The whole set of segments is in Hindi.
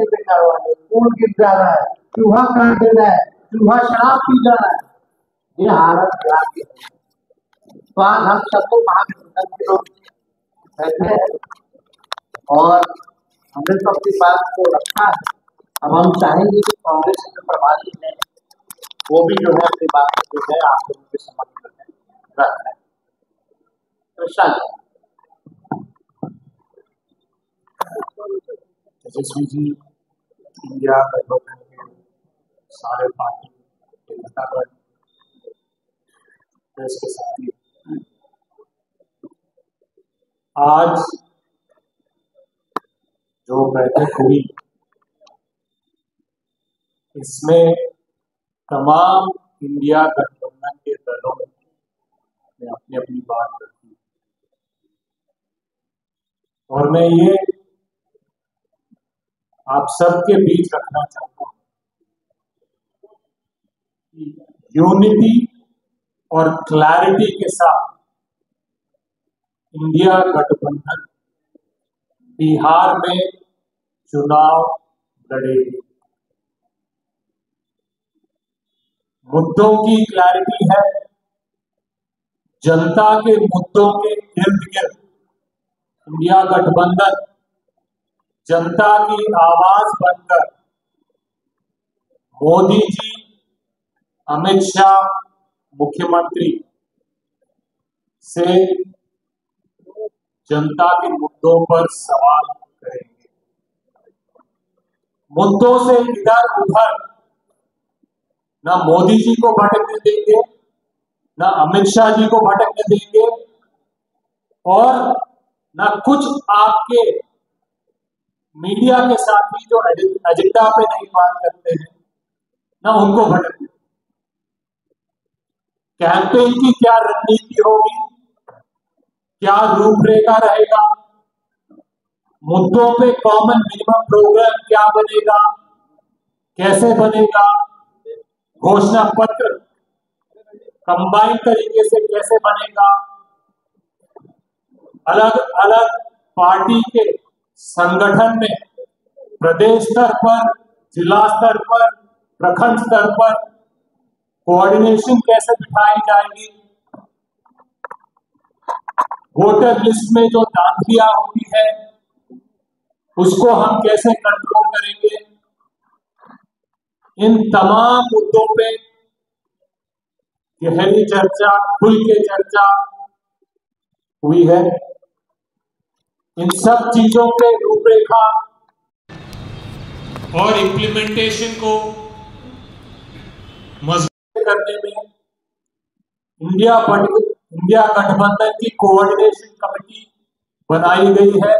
बेकार वाले पुल गिर जा रहा है, चूहा काट दे रहा है, चूहा शराब पी जा रहा है। ये हालत खराब है। तो आज हम सबको महागठबंधन के लोग बैठे हैं और हमने तो अपनी बात को रखा है। अब हम चाहेंगे कि कांग्रेस के प्रभारी हैं वो भी जो है अपनी बात को जो है आप लोगों के समक्ष रख रहे हैं। तो तेजस्वी जी इंडिया गठबंधन के सारे पार्टी के नेतागण देश के साथी आज जो बैठक हुई इसमें तमाम इंडिया गठबंधन के दलों ने अपनी अपनी बात रखी और मैं ये आप सबके बीच रखना चाहता हूं कि यूनिटी और क्लैरिटी के साथ इंडिया गठबंधन बिहार में चुनाव लड़ेगी। मुद्दों की क्लैरिटी है, जनता के मुद्दों के इर्द गिर्द इंडिया गठबंधन जनता की आवाज बनकर मोदी जी, अमित शाह मुख्यमंत्री से जनता के मुद्दों पर सवाल करेंगे। मुद्दों से इधर उधर ना मोदी जी को भटकने देंगे, ना अमित शाह जी को भटकने देंगे और ना कुछ आपके मीडिया के साथी जो एजेंडा पे नहीं बात करते हैं ना उनको भटकने। कैंपेन की क्या रणनीति होगी, क्या रूपरेखा रहेगा, मुद्दों पे कॉमन मिनिमम प्रोग्राम क्या बनेगा, कैसे बनेगा, घोषणा पत्र कंबाइन तरीके से कैसे बनेगा, अलग अलग पार्टी के संगठन में प्रदेश स्तर पर, जिला स्तर पर, प्रखंड स्तर पर कोऑर्डिनेशन कैसे बिठाई जाएगी, वोटर लिस्ट में जो धांधलियां होती है उसको हम कैसे कंट्रोल करेंगे। इन तमाम मुद्दों पे गहरी चर्चा, खुल के चर्चा हुई है। इन सब चीजों पे रूपरेखा और इम्प्लीमेंटेशन को मजबूत करने में इंडिया गठबंधन की कोऑर्डिनेशन कमेटी बनाई गई है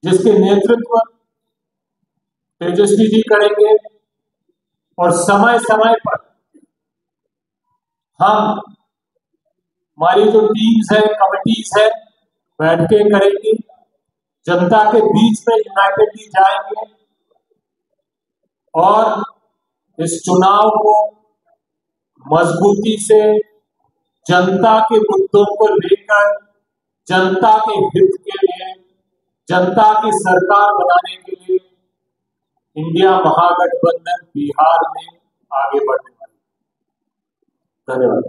जिसके नेतृत्व तेजस्वी जी करेंगे और समय समय पर हम हमारी जो टीम्स है, कमिटीज है, बैठकें करेंगी, जनता के बीच में यूनाइटेडली जाएंगे और इस चुनाव को मजबूती से जनता के मुद्दों को लेकर, जनता के हित के लिए, जनता की सरकार बनाने के लिए इंडिया महागठबंधन बिहार में आगे बढ़ने वाली। धन्यवाद।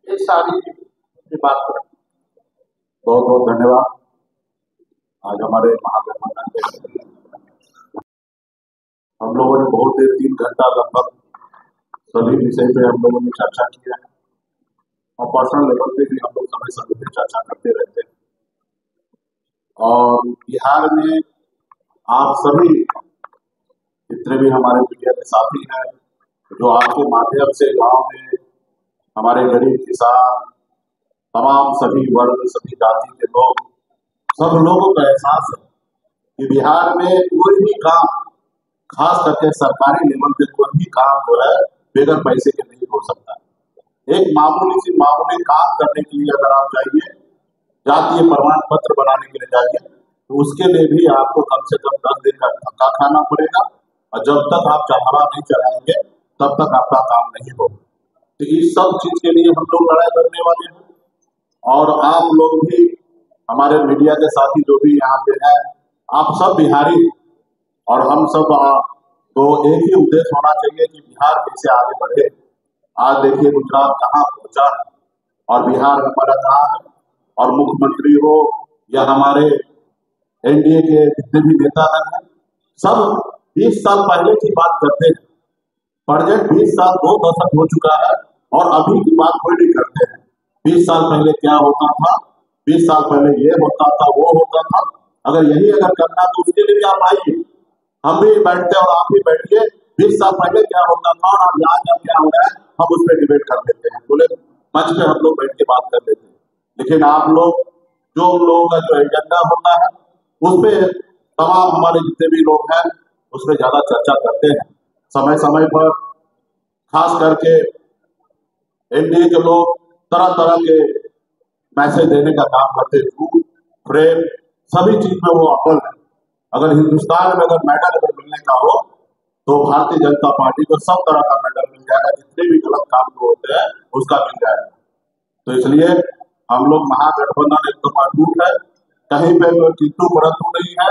ये सारी बात पर बहुत बहुत धन्यवाद। आज हमारे महागठबंधन के हम लोगों ने बहुत देर 3 घंटा लगभग सभी विषय पे हम लोगों ने चर्चा की है और पर्सनल लेवल पे भी हम लोग समय समय पे चर्चा करते रहते हैं। और बिहार में आप सभी जितने भी हमारे मीडिया के साथी हैं जो आपके माध्यम से गांव में हमारे गरीब किसान, तमाम सभी वर्ग, सभी जाति के लोग, सब लोगों का एहसास है कि बिहार में कोई भी काम, खास करके सरकारी लेवल पे कोई भी काम जो है बगैर पैसे के नहीं हो सकता। एक मामूली काम करने के लिए अगर आप जाइए, जातीय प्रमाण पत्र बनाने के लिए जाइए, तो उसके लिए भी आपको कम से कम 10 दिन का धक्का खाना पड़ेगा और जब तक आप चढ़ावा नहीं चढ़ाएंगे तब तक आपका काम नहीं होगा। तो इस सब चीज के लिए हम लोग लड़ाई लड़ने वाले हैं और आप लोग भी, हमारे मीडिया के साथी जो भी यहाँ पे हैं, आप सब बिहारी हैं और हम सब तो एक ही उद्देश्य होना चाहिए कि बिहार कैसे आगे बढ़े। आज देखिए गुजरात कहाँ पहुंचा है और बिहार हमारा कहाँ है, और मुख्यमंत्री हो या हमारे एनडीए के जितने भी नेता हैं, सब 20 साल पहले की बात करते हैं। प्रेजेंट 20 साल 2 दशक हो चुका है और अभी की बात कोई नहीं करते हैं। 20 साल पहले क्या होता था, 20 साल पहले ये होता था, वो होता था। अगर करना तो उसके लिए भी आप आइए, हम भी बैठते और आप भी बैठिए। 20 साल पहले क्या होता था और अब यहाँ क्या हो रहा है, हम उस पर डिबेट कर लेते हैं, बोले मंच पे हम लोग बैठ के बात कर लेते हैं। लेकिन आप लोग जो लोगों का जो एजेंडा होता है उस पे तमाम हमारे जितने भी लोग हैं उस पर ज्यादा चर्चा करते हैं समय समय पर। खास करके एनडीए के लोग तरह तरह के मैसेज देने का काम करते हैं, झूठ फ्रेम सभी चीज में वो अव्वल है। अगर हिंदुस्तान में अगर मेडल अगर मिलने का हो तो भारतीय जनता पार्टी को सब तरह का मेडल मिल जाएगा, जितने भी गलत काम जो होते हैं उसका मिल जाएगा। तो इसलिए हम लोग महागठबंधन एकदम मजबूत है, कहीं पे कोई किंतु परंतु नहीं है।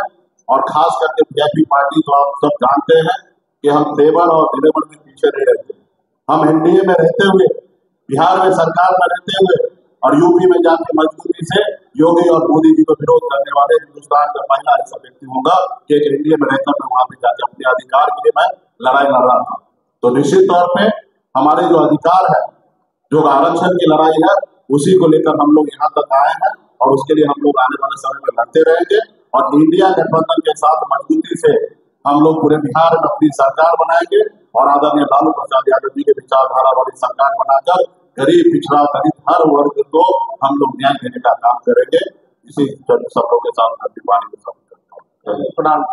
और खास करके बीजेपी पार्टी तो आप सब जानते हैं कि हम तेवर और दिलेवर में पीछे नहीं रहते। हम एनडीए में रहते हुए, बिहार में सरकार में रहते हुए और यूपी में जाके मजबूती से योगी और मोदी जी को विरोध करने वाले हिंदुस्तान का पहला ऐसा व्यक्ति होगा कि एक एनडीए में रहकर मैं वहां पे जाके अपने अधिकार के लिए मैं लड़ाई लड़ रहा था। तो निश्चित तौर पे हमारे जो अधिकार है, जो आरक्षण की लड़ाई है, उसी को लेकर हम लोग यहाँ तक आए हैं और उसके लिए हम लोग आने वाले समय में लड़ते रहेंगे। और इंडिया गठबंधन के साथ मजबूती से हम लोग पूरे बिहार में अपनी सरकार बनाएंगे और आदरणीय लालू प्रसाद यादव जी के विचारधारा वाली सरकार बनाकर गरीब पिछड़ा दलित हर वर्ग को हम लोग न्याय देने का काम करेंगे। इसी सब लोगों के साथ प्रणाम।